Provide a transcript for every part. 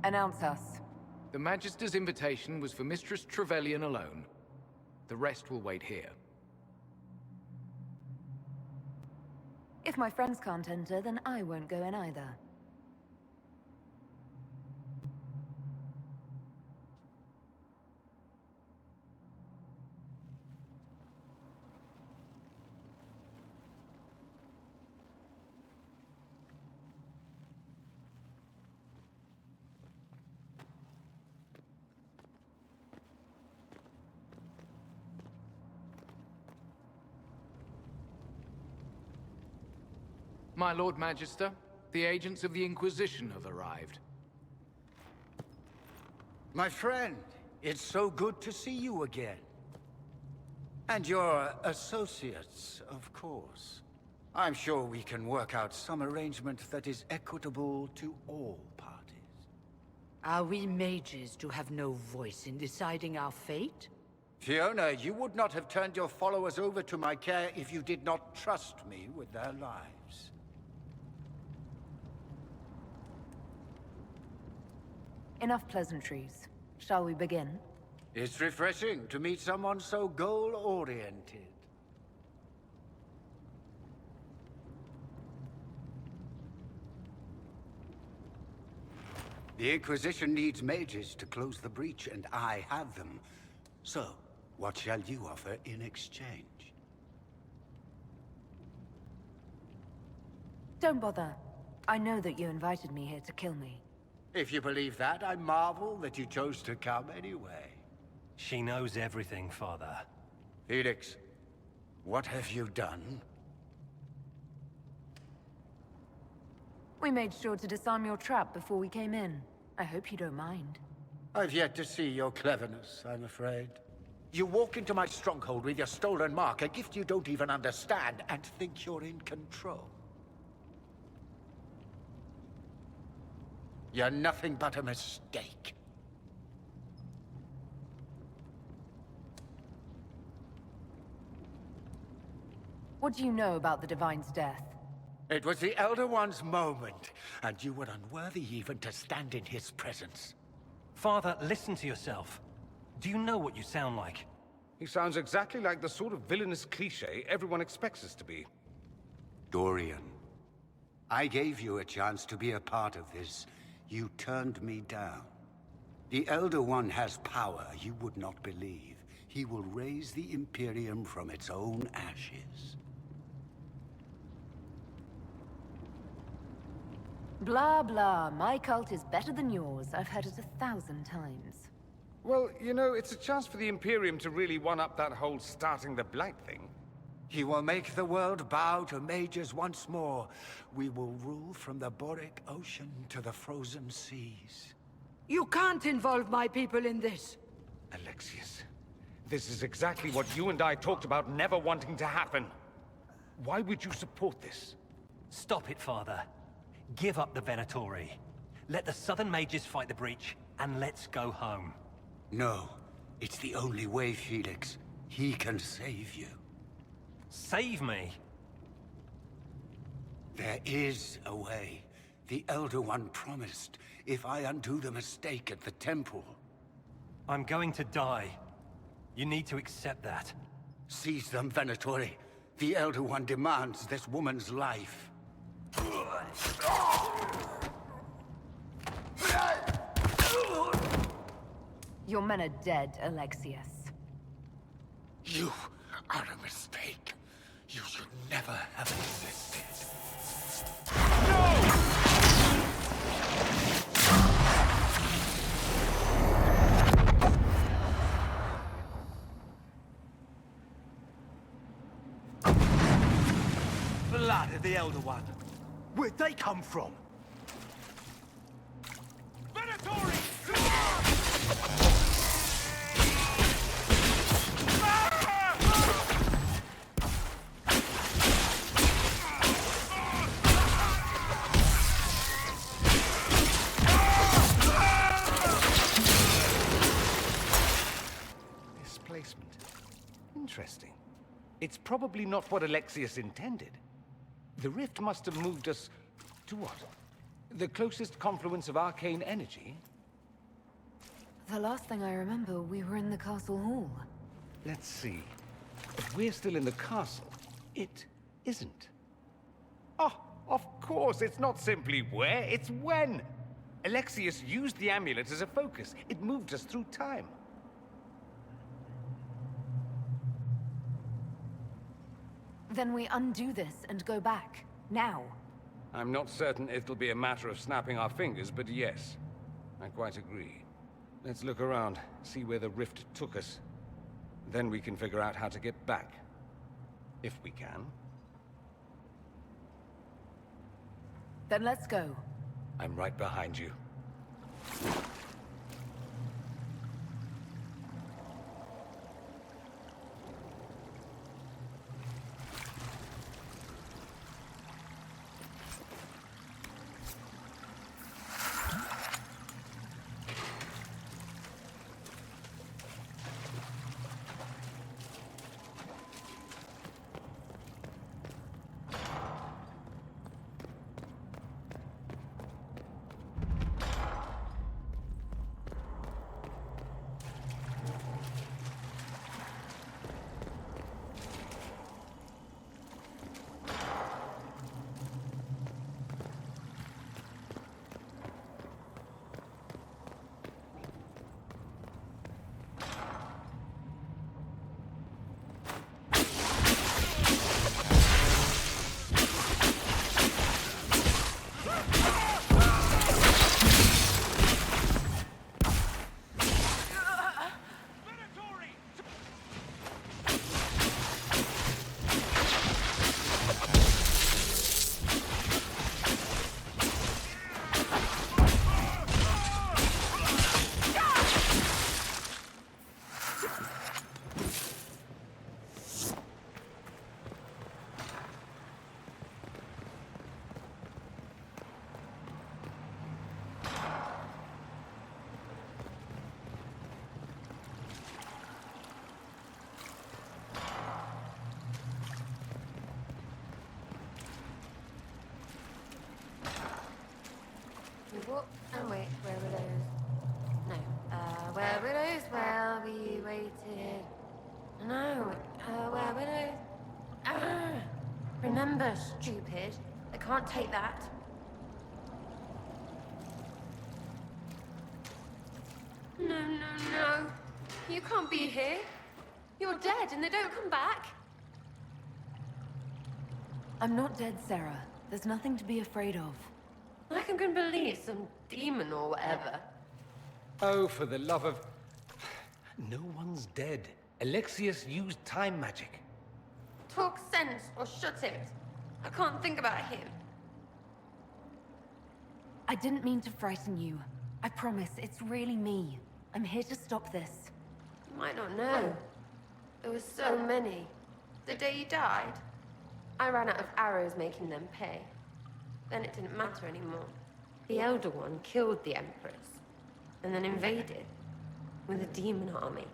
Announce us. The Magister's invitation was for Mistress Trevelyan alone. The rest will wait here. If my friends can't enter, then I won't go in either. My Lord Magister, the agents of the Inquisition have arrived. My friend, it's so good to see you again. And your associates, of course. I'm sure we can work out some arrangement that is equitable to all parties. Are we mages to have no voice in deciding our fate? Fiona, you would not have turned your followers over to my care if you did not trust me with their lives. Enough pleasantries. Shall we begin? It's refreshing to meet someone so goal-oriented. The Inquisition needs mages to close the breach, and I have them. So, what shall you offer in exchange? Don't bother. I know that you invited me here to kill me. If you believe that, I marvel that you chose to come anyway. She knows everything, Father. Felix, what have you done? We made sure to disarm your trap before we came in. I hope you don't mind. I've yet to see your cleverness, I'm afraid. You walk into my stronghold with your stolen mark, a gift you don't even understand, and think you're in control. You're nothing but a mistake. What do you know about the Divine's death? It was the Elder One's moment, and you were unworthy even to stand in his presence. Father, listen to yourself. Do you know what you sound like? He sounds exactly like the sort of villainous cliché everyone expects us to be. Dorian, I gave you a chance to be a part of this. You turned me down. The Elder One has power you would not believe. He will raise the Imperium from its own ashes. Blah, blah. My cult is better than yours. I've heard it 1,000 times. Well, you know, it's a chance for the Imperium to really one-up that whole starting the Blight thing. He will make the world bow to mages once more. We will rule from the Boric Ocean to the frozen seas. You can't involve my people in this. Alexius, this is exactly what you and I talked about never wanting to happen. Why would you support this? Stop it, Father. Give up the Venatori. Let the Southern Mages fight the breach, and let's go home. No, it's the only way, Felix. He can save you. Save me? There is a way. The Elder One promised, if I undo the mistake at the temple. I'm going to die. You need to accept that. Seize them, Venatori. The Elder One demands this woman's life. Your men are dead, Alexius. You are a mistake. You should never have existed. Blood of the Elder One. Where'd they come from? Displacement. Interesting. It's probably not what Alexius intended. The rift must have moved us to what? The closest confluence of arcane energy? The last thing I remember, we were in the castle hall. Let's see. If we're still in the castle, it isn't. Oh, of course, it's not simply where, it's when. Alexius used the amulet as a focus. It moved us through time. Then we undo this and go back. Now. I'm not certain it'll be a matter of snapping our fingers, but yes. I quite agree. Let's look around, see where the rift took us. Then we can figure out how to get back. If we can. Then let's go. I'm right behind you. What? Oh wait, where were those? No. Where were those while we waited? No. Where were those? Remember, stupid. I can't take that. No. You can't be here. You're dead and they don't come back. I'm not dead, Sarah. There's nothing to be afraid of. Like I'm gonna believe some demon or whatever. Oh, for the love of... No one's dead. Alexius used time magic. Talk sense or shut it. I can't think about him. I didn't mean to frighten you. I promise, it's really me. I'm here to stop this. You might not know. There were so many. The day you died, I ran out of arrows making them pay. Then it didn't matter anymore. The Elder One killed the Empress, and then invaded with a demon army.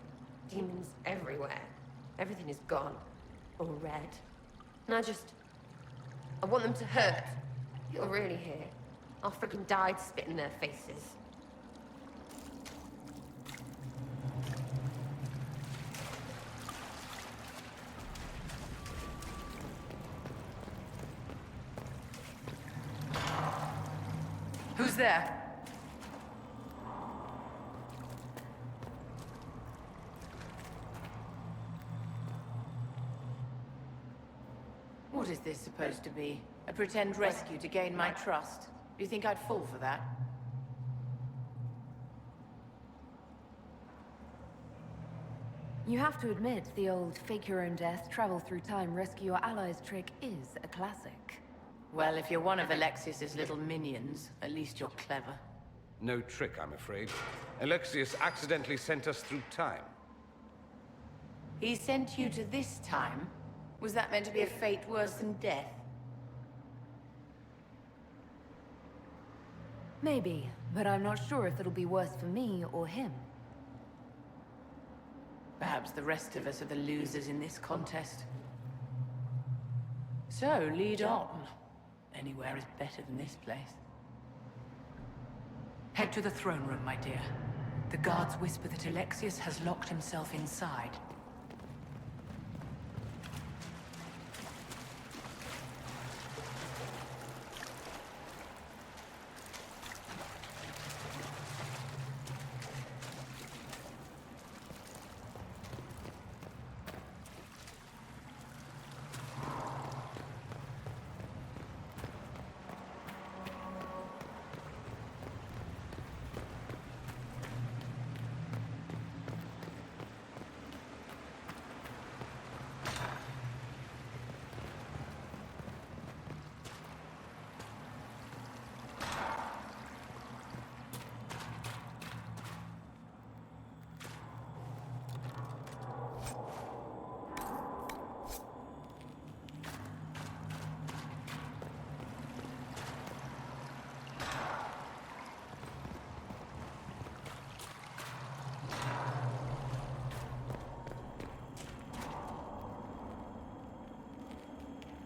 Demons everywhere. Everything is gone, or red. And I want them to hurt. You're really here. I'll freaking die to spit in their faces. Who's there? What is this supposed to be? A pretend rescue to gain my trust? Do you think I'd fall for that? You have to admit, the old fake your own death, travel through time, rescue your allies trick is a classic. Well, if you're one of Alexius's little minions, at least you're clever. No trick, I'm afraid. Alexius accidentally sent us through time. He sent you to this time? Was that meant to be a fate worse than death? Maybe, but I'm not sure if it'll be worse for me or him. Perhaps the rest of us are the losers in this contest. So, lead on. Anywhere is better than this place. Head to the throne room, my dear. The guards whisper that Alexius has locked himself inside.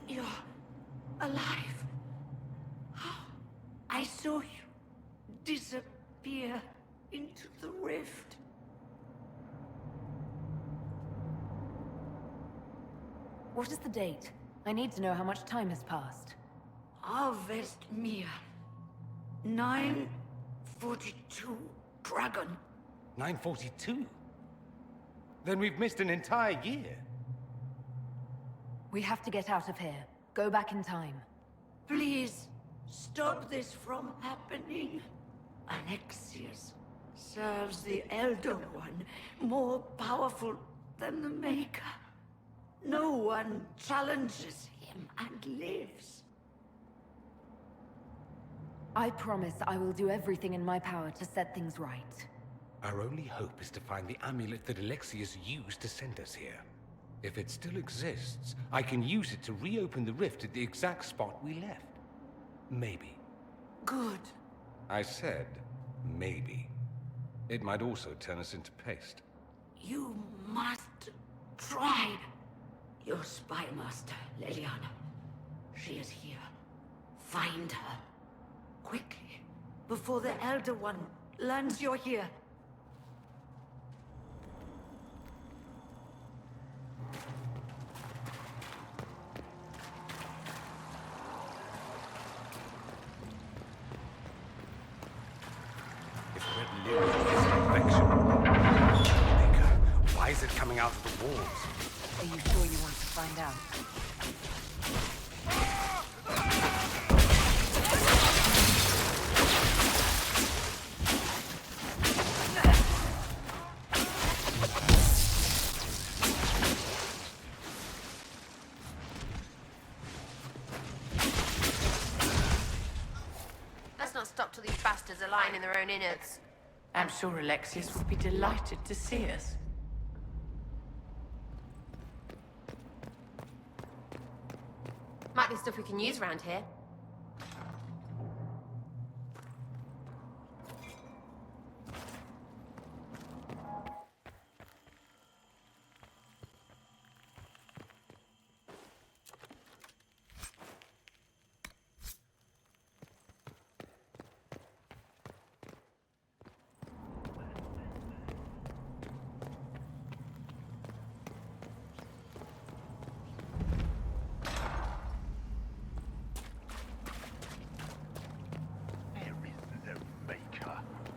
You're alive. I saw you disappear into the rift. What is the date? I need to know how much time has passed. Harvest Mia. 942 Dragon. 942? Then we've missed an entire year. We have to get out of here. Go back in time. Please, stop this from happening. Alexius serves the Elder One, more powerful than the Maker. No one challenges him and lives. I promise I will do everything in my power to set things right. Our only hope is to find the amulet that Alexius used to send us here. If it still exists, I can use it to reopen the rift at the exact spot we left. Maybe. Good. I said, maybe. It might also turn us into paste. You must try. Your spy master, Leliana. She is here. Find her. Quickly. Before the Elder One learns you're here. Why is it coming out of the walls? Are you sure you want to find out? Let's not stop till these bastards are lying in their own innards. I'm sure Alexius would be delighted to see us. Might be stuff we can use around here.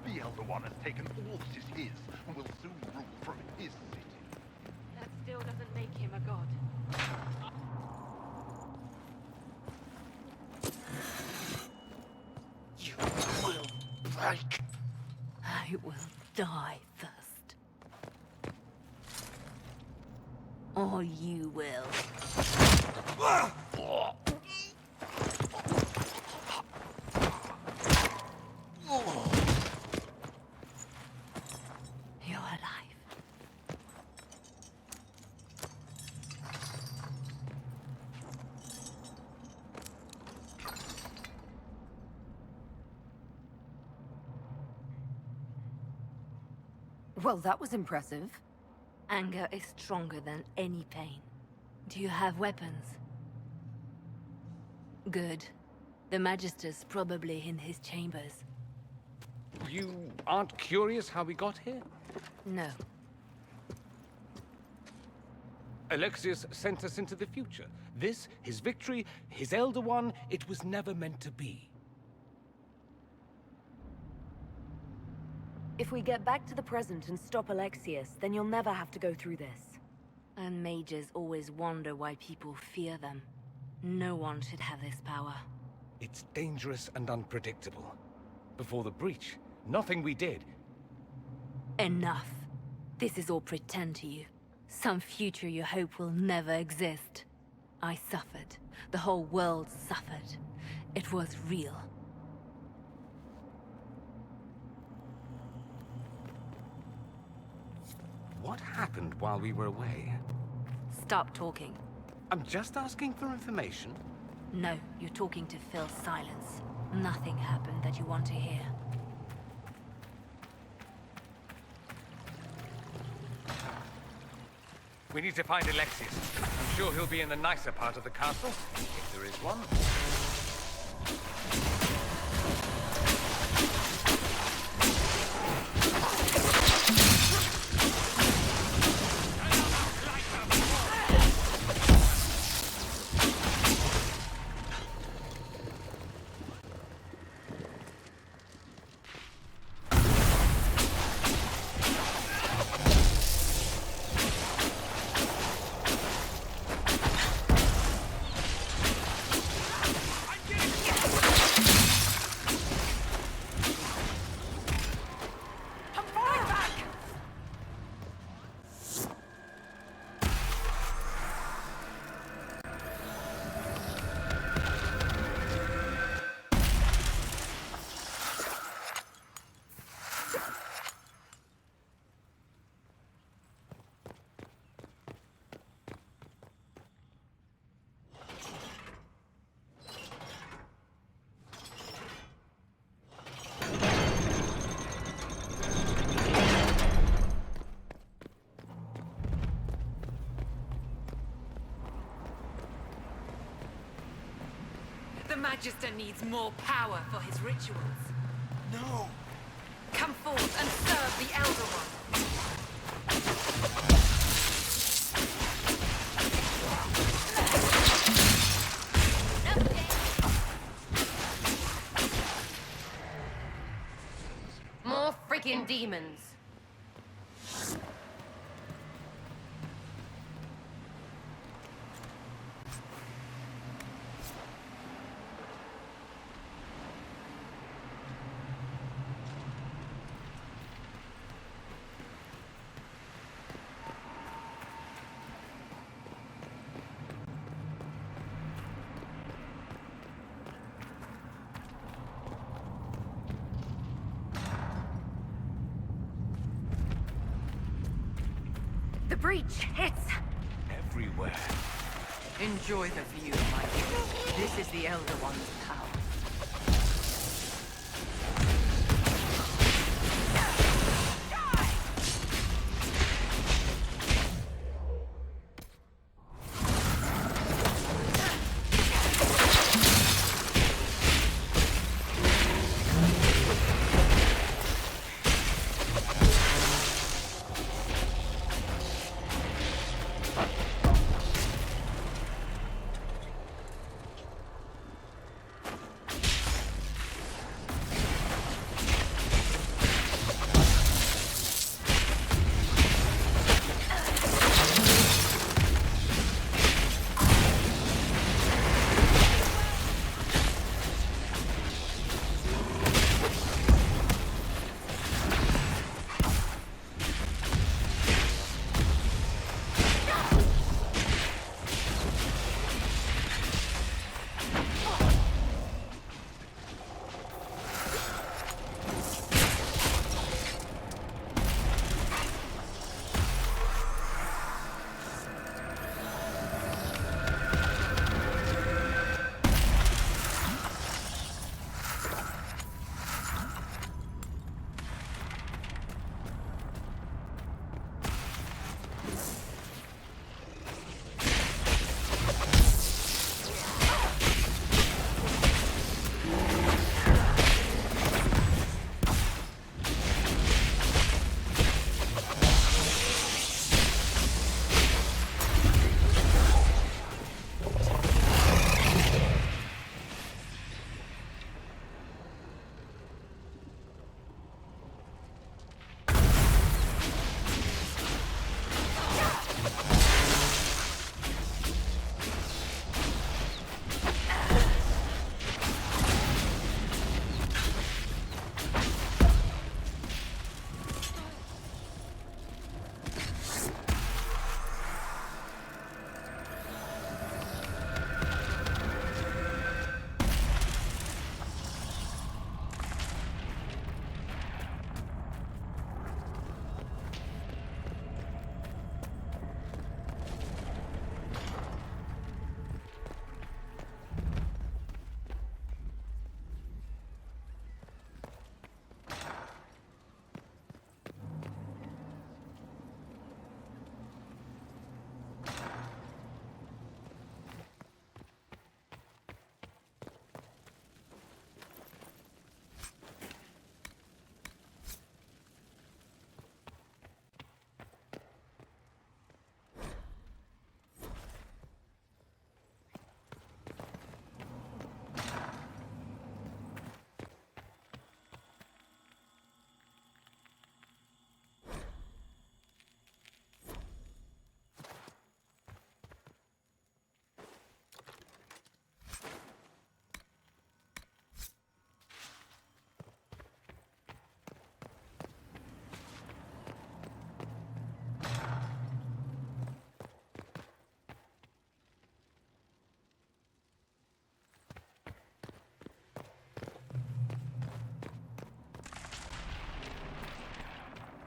The Elder One has taken all that is his, and will soon rule from his city. That still doesn't make him a god. You will break. I will die first. Or you will. You're alive. Well, that was impressive. Anger is stronger than any pain. Do you have weapons? Good. The Magister's probably in his chambers. You aren't curious how we got here? No. Alexius sent us into the future. This, his victory, his Elder One, it was never meant to be. If we get back to the present and stop Alexius, then you'll never have to go through this. And mages always wonder why people fear them. No one should have this power. It's dangerous and unpredictable. Before the breach, nothing we did. Enough. This is all pretend to you. Some future you hope will never exist. I suffered. The whole world suffered. It was real. What happened while we were away? Stop talking. I'm just asking for information. No, you're talking to fill silence. Nothing happened that you want to hear. We need to find Alexius. I'm sure he'll be in the nicer part of the castle, if there is one. The Magister needs more power for his rituals. No! Come forth and serve the Elder One. More friggin' demons. The breach, it's... Everywhere. Enjoy the view, my dear. This is the Elder One's power.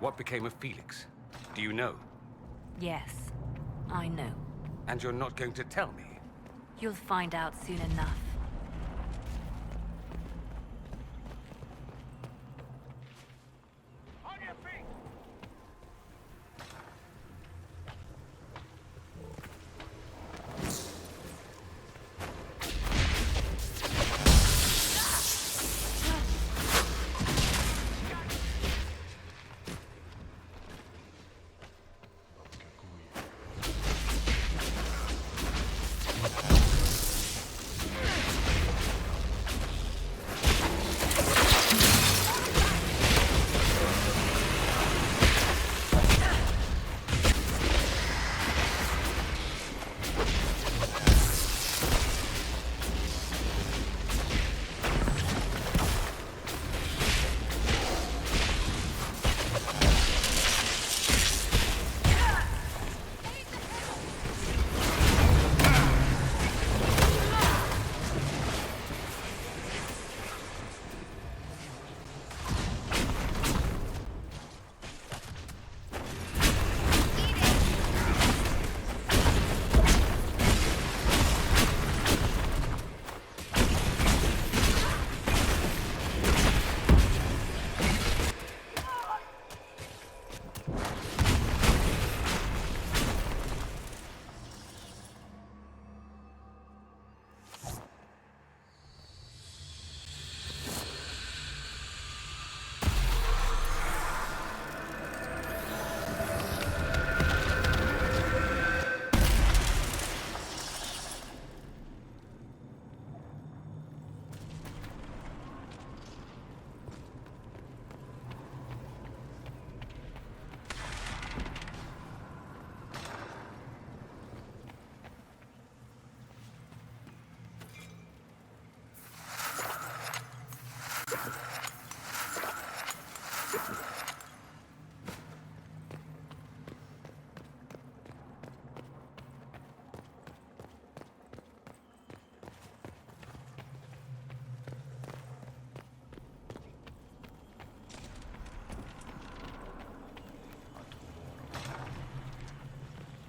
What became of Felix? Do you know? Yes, I know. And you're not going to tell me? You'll find out soon enough.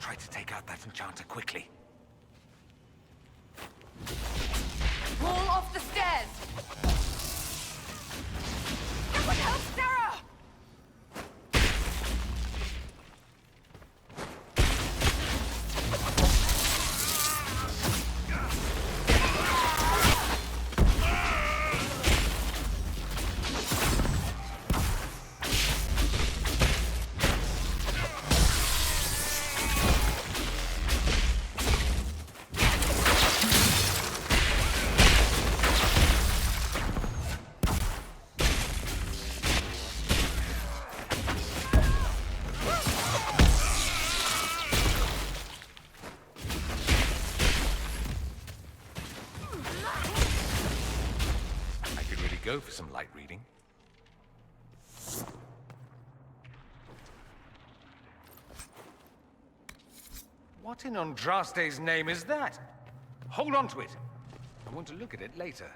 Try to take out that enchanter quickly. Fall off the stairs! Someone help Sarah! Go for some light reading. What in Andraste's name is that? Hold on to it. I want to look at it later.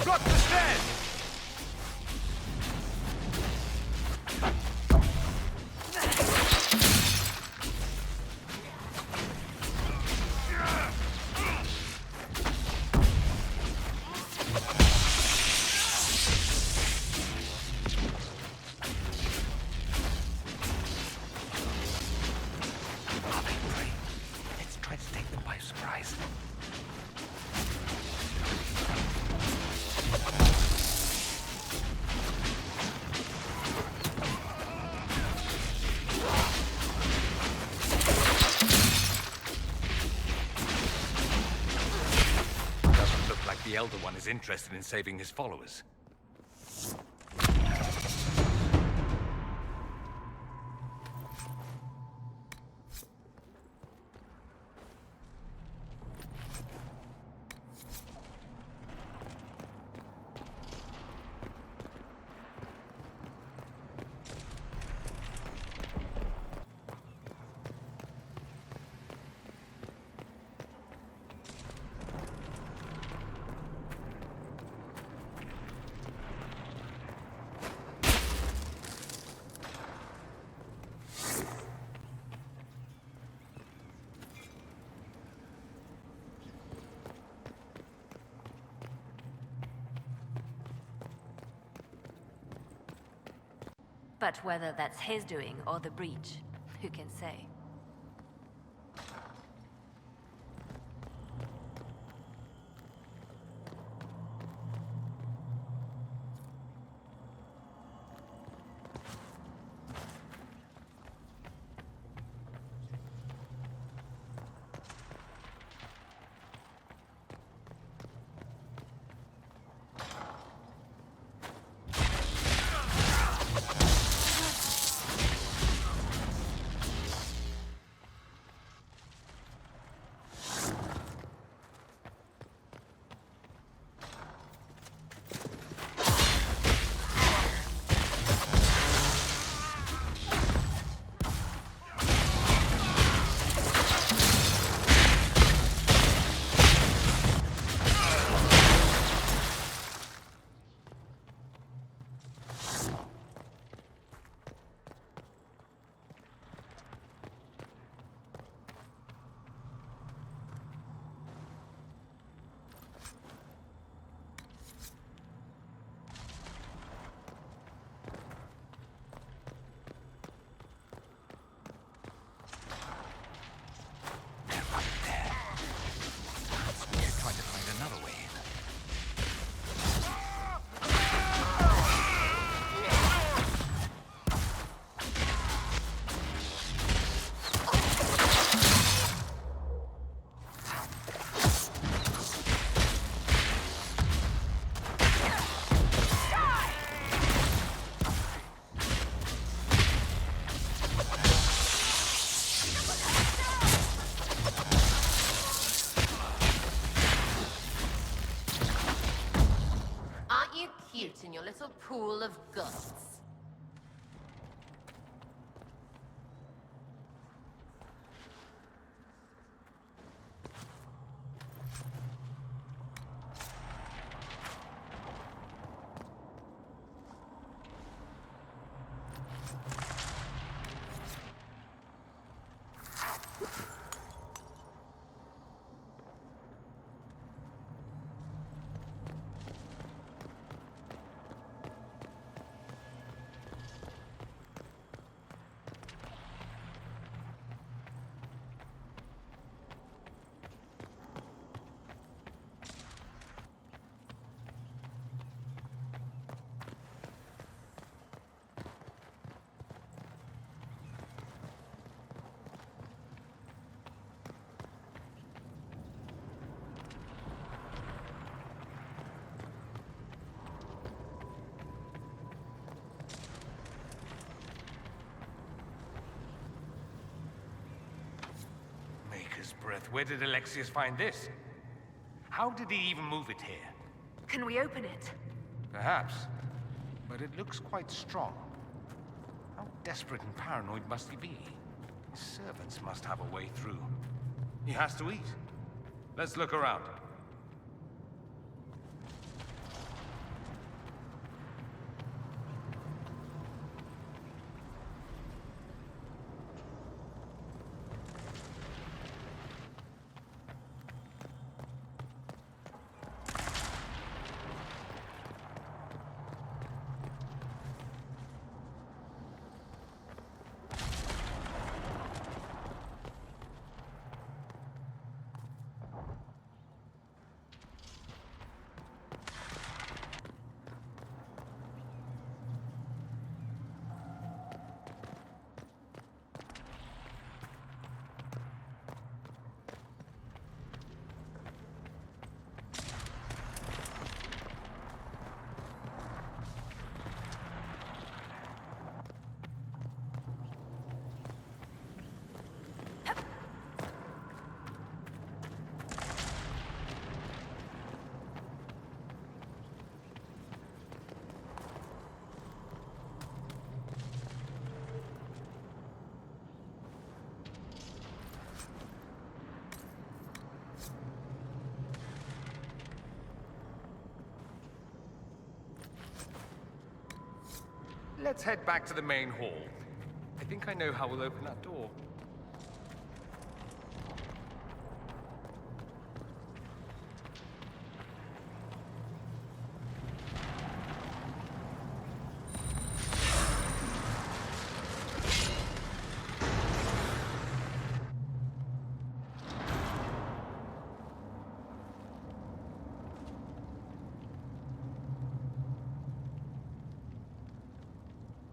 Got the stairs! Let's try to take them by surprise. the Elder One is interested in saving his followers. But whether that's his doing or the breach, who can say? In your little pool of ghosts. Breath. Where did Alexius find this? How did he even move it here? Can we open it? Perhaps. But it looks quite strong. How desperate and paranoid must he be? His servants must have a way through. He has to eat. Let's look around. Let's head back to the main hall. I think I know how we'll open that door.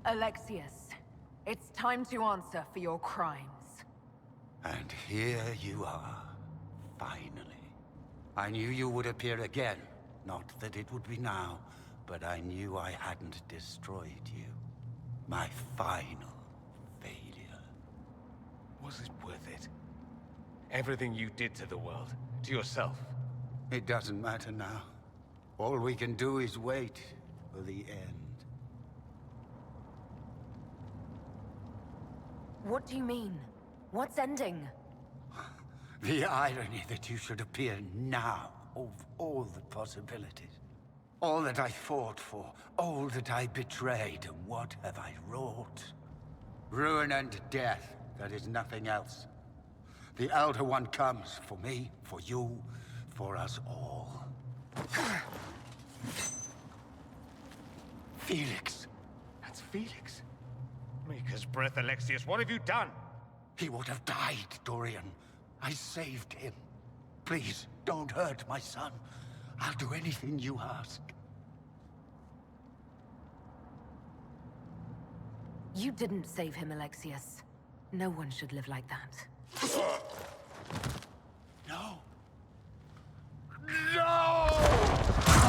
Alexius, it's time to answer for your crimes. And here you are, finally. I knew you would appear again. Not that it would be now, but I knew I hadn't destroyed you. My final failure. Was it worth it? Everything you did to the world, to yourself. It doesn't matter now. All we can do is wait for the end. What do you mean? What's ending? The irony that you should appear now, of all the possibilities. All that I fought for, all that I betrayed, and what have I wrought? Ruin and death, that is nothing else. The Elder One comes for me, for you, for us all. Felix. That's Felix. Maker's breath, Alexius, what have you done? He would have died, Dorian. I saved him. Please, don't hurt my son. I'll do anything you ask. You didn't save him, Alexius. No one should live like that. No. No!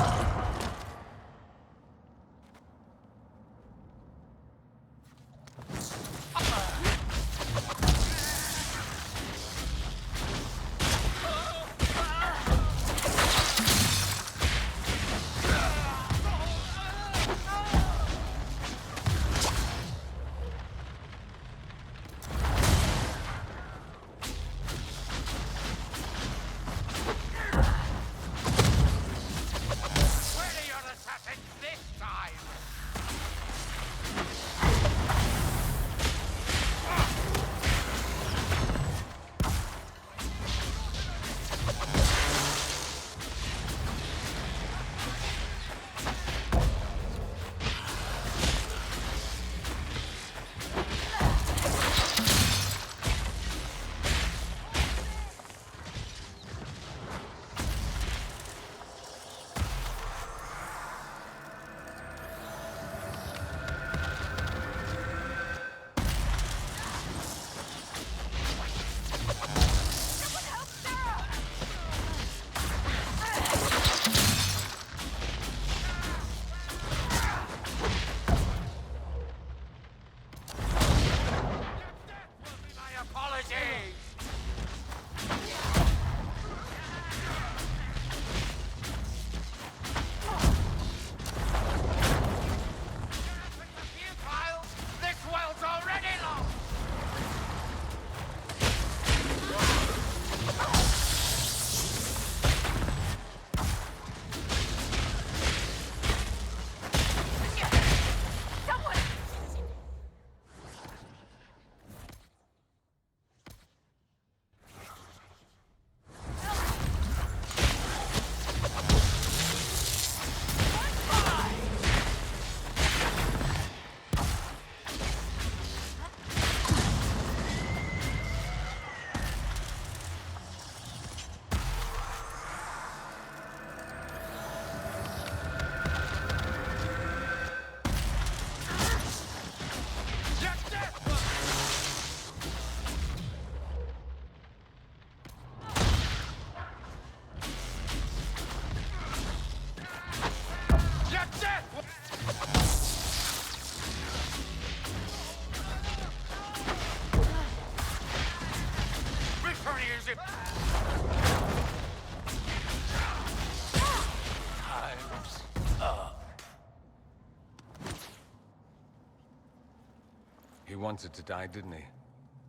He wanted to die, didn't he?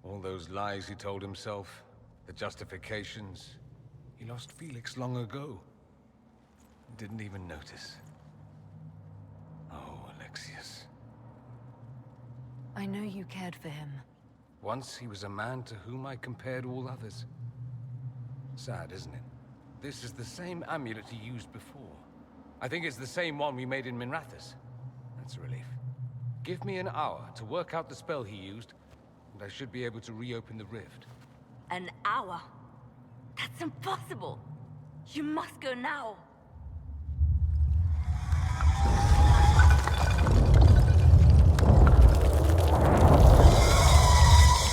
All those lies he told himself, the justifications. He lost Felix long ago. Didn't even notice. Oh, Alexius. I know you cared for him. Once he was a man to whom I compared all others. Sad, isn't it? This is the same amulet he used before. I think it's the same one we made in Minrathous. That's a relief. Give me an hour to work out the spell he used, and I should be able to reopen the rift. An hour? That's impossible! You must go now!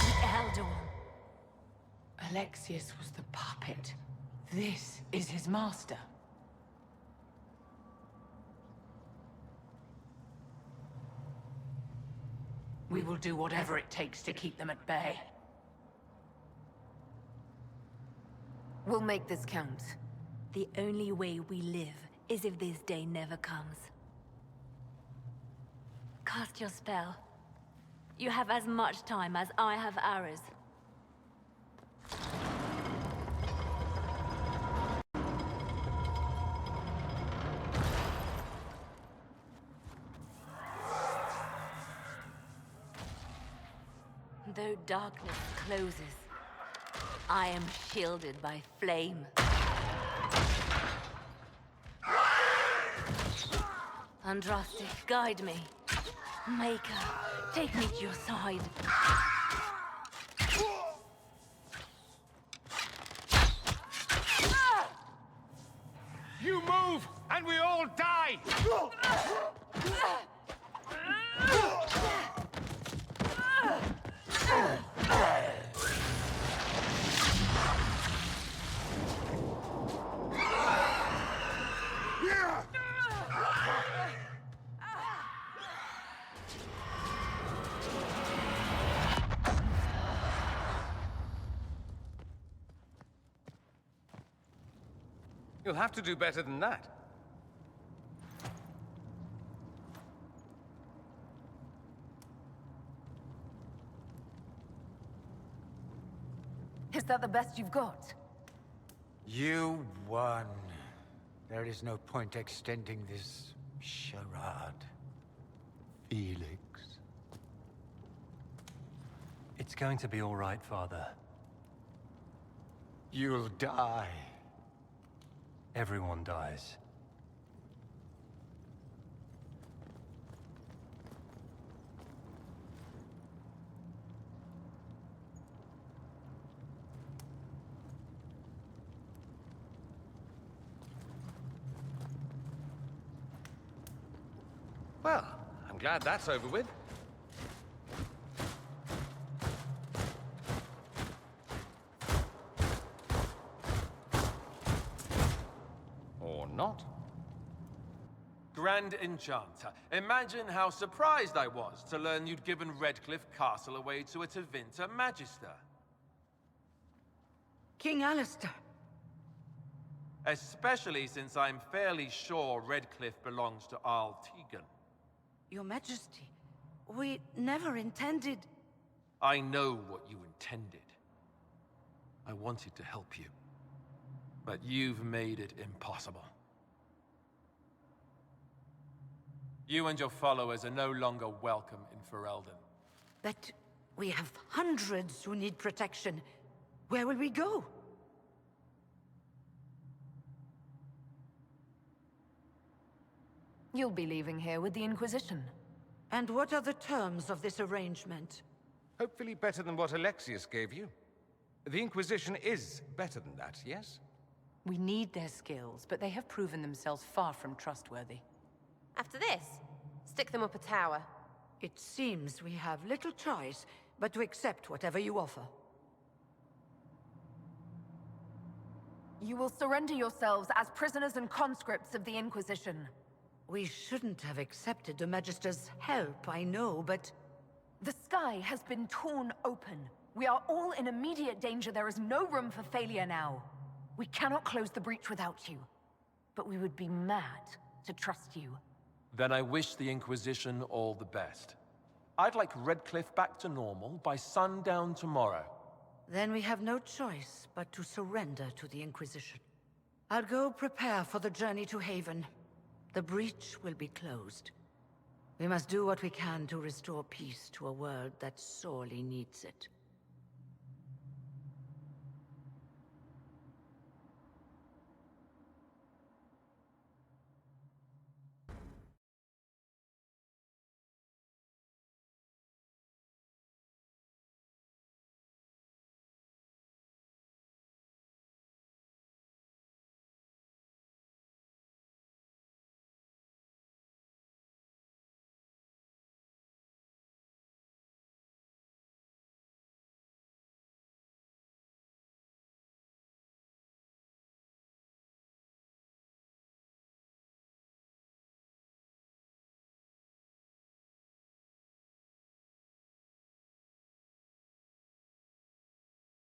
The Elder One. Alexius was the puppet. This is his master. We will do whatever it takes to keep them at bay. We'll make this count. The only way we live is if this day never comes. Cast your spell. You have as much time as I have hours. Though darkness closes, I am shielded by flame. Andraste, guide me. Maker, take me to your side. You move, and we all die! You'll have to do better than that. Is that the best you've got? You won. There is no point extending this charade. Felix. It's going to be all right, Father. You'll die. Everyone dies. Well, I'm glad that's over with. Or not. Grand Enchanter, imagine how surprised I was to learn you'd given Redcliffe Castle away to a Tevinter Magister. King Alistair. Especially since I'm fairly sure Redcliffe belongs to Arl Tegan. Your Majesty, we never intended... I know what you intended. I wanted to help you. But you've made it impossible. You and your followers are no longer welcome in Ferelden. But we have hundreds who need protection. Where will we go? You'll be leaving here with the Inquisition. And what are the terms of this arrangement? Hopefully better than what Alexius gave you. The Inquisition is better than that, yes? We need their skills, but they have proven themselves far from trustworthy. After this, stick them up a tower. It seems we have little choice but to accept whatever you offer. You will surrender yourselves as prisoners and conscripts of the Inquisition. We shouldn't have accepted the Magister's help, I know, but... The sky has been torn open. We are all in immediate danger. There is no room for failure now. We cannot close the breach without you. But we would be mad to trust you. Then I wish the Inquisition all the best. I'd like Redcliffe back to normal by sundown tomorrow. Then we have no choice but to surrender to the Inquisition. I'll go prepare for the journey to Haven. The breach will be closed. We must do what we can to restore peace to a world that sorely needs it.